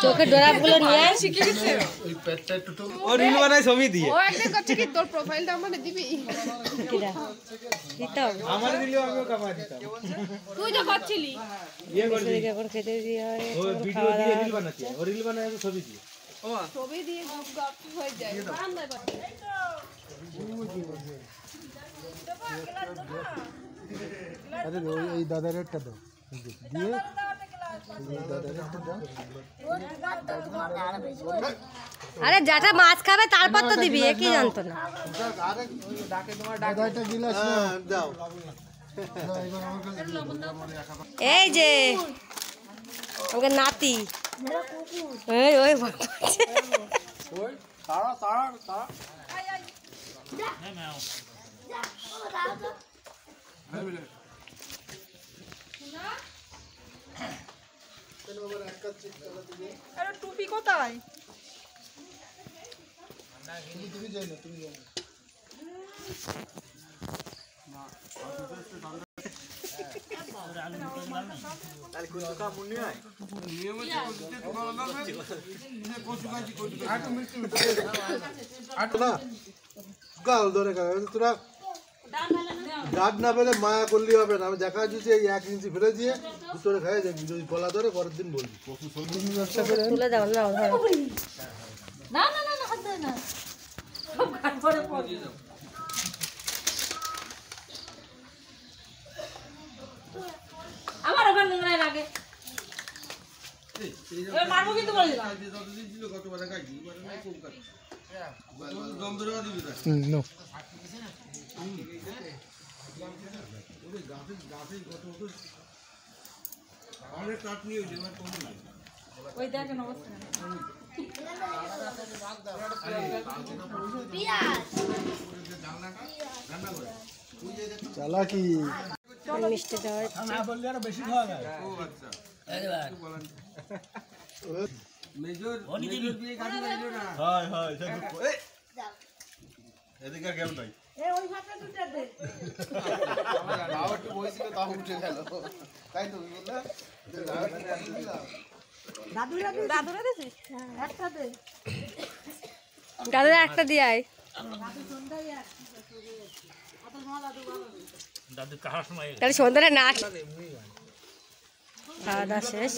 চোখে ডোরাগুলো নিয়ে শিখে গেছে ওই পেটটা একটু ও রিল বানায় ছবি দিয়ে ও একটা করছে কি তোর প্রোফাইলটা আমারে দিবি কিরা দিতাম আমার দিলেও আমিও কামাই দিতাম তুই তো করছিলি ইয়ে করবি এদিকে এখন খেতে দিয়ে হয় ও ভিডিও দিয়ে রিল বানাচ্ছে ও রিল বানায় তো ছবি দিয়ে ছবি দিয়ে গ্রুপ গপ হয়ে যায় বারান্দায় পাচ্ছে আরে এই দাদার একটা দাও দিয়ে দাদার একটা দাও আরে যাটা মাছ খাবে তারপর তো দিবি এ কি জানতো না দাদাটা গিলাস দাও এই যে ওকে নাতি এই ওই তারা তারা তারা আরে টুপি কোথায় তুমি যাই না তুমি যাই না তোরা ডাক না পেলে মায়া করলে হবে না। আমি দেখা যাচ্ছে এই 1 ইঞ্চি ফেলে দিয়ে ভিতরে খাই দেখবি যদি গলা ধরে পরের দিন বলবি ব্যবসা করে তুলে দাও না না না না হাত দে না সব গান পরে পড়ে আমার ওখানে নোংরা লাগে এ মারবো কিন্তু বলি না নো ওই দেখেন অবস্থা চালাকি মিষ্টি দেওয়া না বললে আর বেশি খাওয়া যায় মেজর দিয়ে গাড়ি লাগলো না হয় হয় এদিকে কেমন নাই এ ওই ভাতটা দুটো দে আমার রাওয়াটি বইছিল তাও উঠে গেল তাই তো বললা দাদুরা দিছিস একটা দে দাদা একটা দিয়ে আয় দাদু কাহার সময় তাহলে সন্ধ্যাটা নাচ খাওয়া দাওয়া শেষ